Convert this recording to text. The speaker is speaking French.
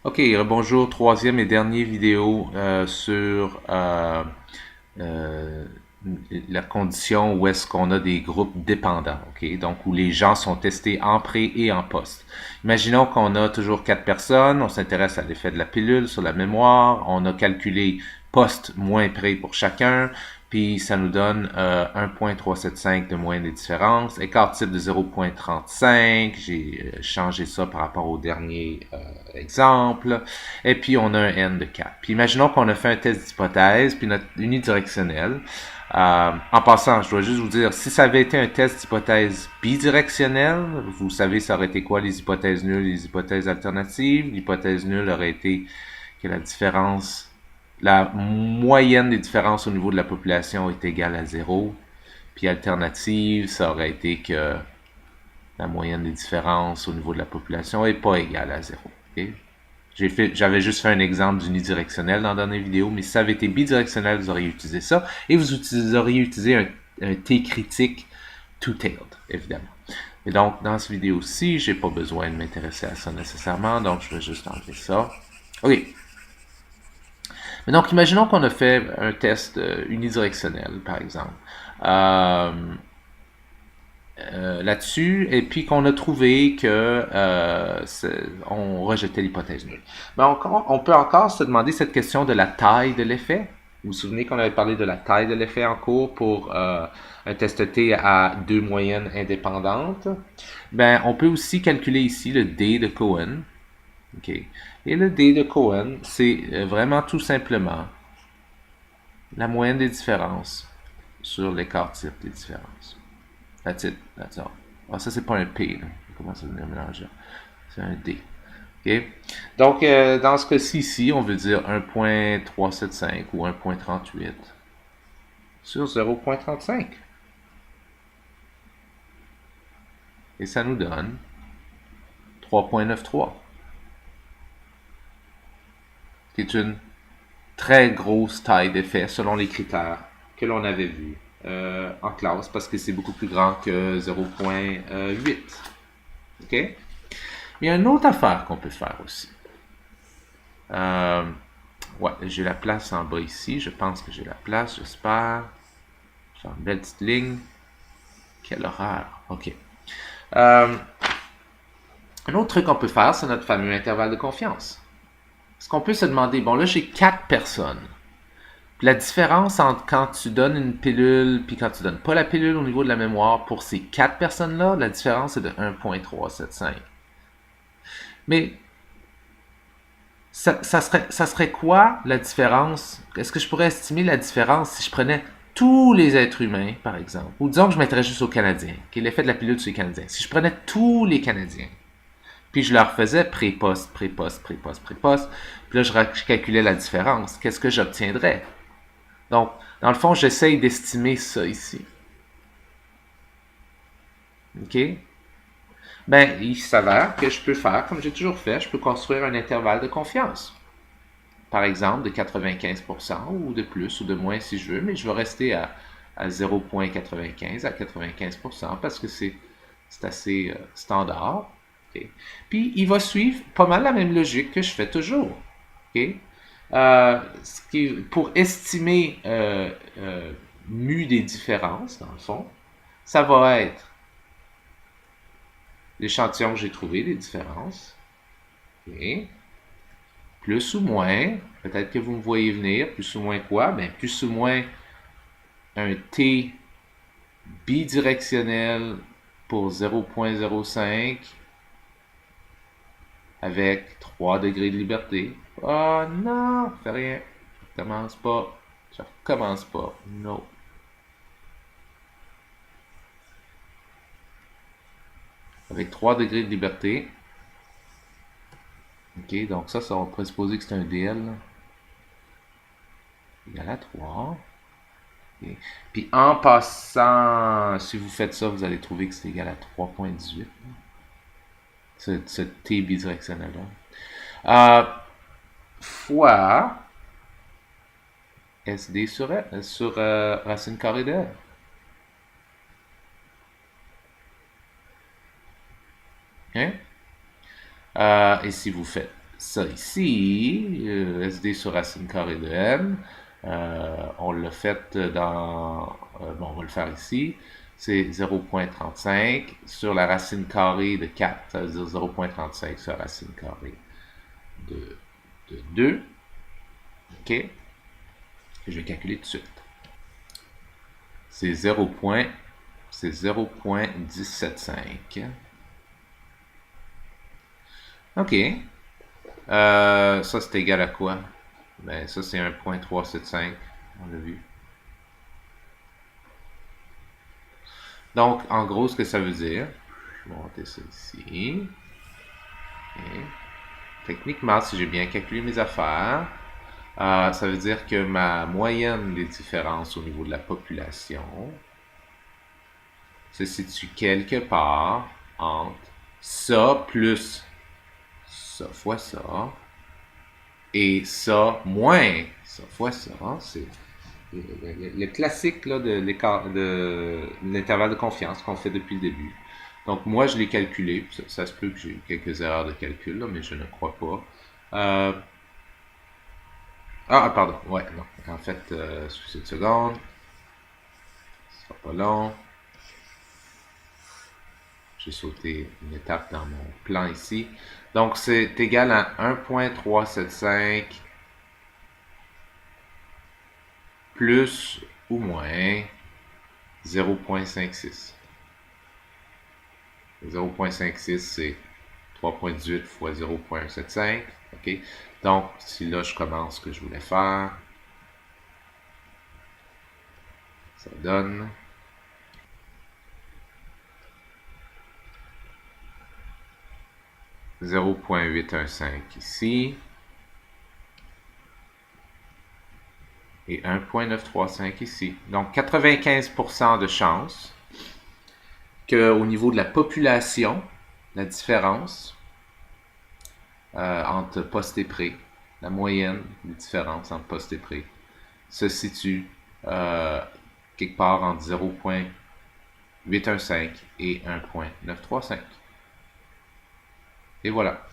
Ok, bonjour, troisième et dernière vidéo sur euh, la condition où est-ce qu'on a des groupes dépendants, ok? Donc où les gens sont testés en pré et en post. Imaginons qu'on a toujours quatre personnes, on s'intéresse à l'effet de la pilule sur la mémoire, on a calculé post moins pré pour chacun, puis ça nous donne 1.375 de moyenne des différences, écart type de 0.35, j'ai changé ça par rapport au dernier exemple, et puis on a un n de 4. Puis imaginons qu'on a fait un test d'hypothèse, puis notre unidirectionnel. En passant, je dois juste vous dire, si ça avait été un test d'hypothèse bidirectionnel, vous savez, ça aurait été quoi les hypothèses nulles, les hypothèses alternatives. L'hypothèse nulle aurait été que la moyenne des différences au niveau de la population est égale à zéro. Puis alternative, ça aurait été que la moyenne des différences au niveau de la population n'est pas égale à zéro. Okay? J'avais juste fait un exemple d'unidirectionnel dans la dernière vidéo, mais si ça avait été bidirectionnel, vous auriez utilisé ça, et vous auriez utilisé un T critique two-tailed, évidemment. Et donc, dans cette vidéo-ci, j'ai pas besoin de m'intéresser à ça nécessairement, donc je vais juste enlever ça. OK. Mais donc, imaginons qu'on a fait un test unidirectionnel, par exemple. Euh, là-dessus, et puis qu'on a trouvé que on rejetait l'hypothèse nulle. Mais on peut encore se demander cette question de la taille de l'effet. Vous vous souvenez qu'on avait parlé de la taille de l'effet en cours pour un test T à deux moyennes indépendantes. Ben, on peut aussi calculer ici le D de Cohen. Okay. Et le D de Cohen, c'est vraiment tout simplement la moyenne des différences sur l'écart type des différences. That's it. That's all. Ah, ça, c'est pas un P. Là. Ça commence à devenir mélangeant. C'est un D. OK? Donc, dans ce cas-ci, ici, on veut dire 1.375 ou 1.38 sur 0.35. Et ça nous donne 3.93, qui est une très grosse taille d'effet selon les critères que l'on avait vus en classe, parce que c'est beaucoup plus grand que 0.8. OK? Il y a une autre affaire qu'on peut faire aussi. Ouais, j'ai la place en bas ici. Je pense que j'ai la place, j'espère. J'ai une belle petite ligne. Quelle horreur. OK. Euh, un autre truc qu'on peut faire, c'est notre fameux intervalle de confiance. Est-ce qu'on peut se demander, bon là j'ai quatre personnes. Puis la différence entre quand tu donnes une pilule puis quand tu donnes pas la pilule au niveau de la mémoire pour ces quatre personnes-là, la différence est de 1.375. Mais ça serait quoi la différence? Est-ce que je pourrais estimer la différence si je prenais tous les êtres humains, par exemple? Ou disons que je mettrais juste aux Canadiens, qui est l'effet de la pilule sur les Canadiens. Si je prenais tous les Canadiens, puis je leur faisais pré-poste, pré-poste, pré-poste, pré-poste, puis là, je calculais la différence. Qu'est-ce que j'obtiendrais? Donc, dans le fond, j'essaye d'estimer ça ici. OK? Ben, il s'avère que je peux faire, comme j'ai toujours fait, je peux construire un intervalle de confiance. Par exemple, de 95% ou de plus ou de moins si je veux, mais je vais rester à 0.95 à 95% parce que c'est assez standard. Okay. Puis, il va suivre pas mal la même logique que je fais toujours. Okay. Pour estimer mu des différences, dans le fond, ça va être l'échantillon que j'ai trouvé, des différences. Okay. Plus ou moins, peut-être que vous me voyez venir, plus ou moins quoi? Ben, plus ou moins un T bidirectionnel pour 0.05 avec 3 degrés de liberté. Oh non, fais rien. Je recommence pas. Je recommence pas. Non. Avec 3 degrés de liberté. Ok, donc ça on pourrait supposer que c'est un DL. Égal à 3. Okay. Puis en passant, si vous faites ça, vous allez trouver que c'est égal à 3.18. Ce T bidirectionnel-là. Fois SD sur racine carrée de R. Okay? Et si vous faites ça ici, SD sur racine carrée de n, on l'a fait dans... bon, on va le faire ici. C'est 0,35 sur la racine carrée de 4, ça veut dire 0,35 sur la racine carrée de 2. OK? Et je vais calculer tout de suite. C'est 0,175. OK. Ça, c'est égal à quoi? Ben, ça, c'est 1,375. On l'a vu. Donc, en gros, ce que ça veut dire, je vais monter ça ici. Okay. Techniquement, si j'ai bien calculé mes affaires, ça veut dire que ma moyenne des différences au niveau de la population se situe quelque part entre ça plus ça fois ça et ça moins ça fois ça. C'est le classique là, de l'intervalle de confiance qu'on fait depuis le début. Donc moi, je l'ai calculé. Ça se peut que j'ai eu quelques erreurs de calcul, là, mais je ne crois pas. Pardon. Ouais, non. En fait, excusez une seconde. Ce sera pas long. J'ai sauté une étape dans mon plan ici. Donc, c'est égal à 1,375 plus ou moins 0,56. 0,56, c'est 3,18 fois 0,175. OK? Donc, si là, je commence ce que je voulais faire, ça donne 0,815 ici et 1,935 ici. Donc, 95% de chance qu'au niveau de la population, la différence entre poste et pré, la moyenne des différences entre poste et pré, se situe quelque part entre 0,815 et 1,935. Et voilà.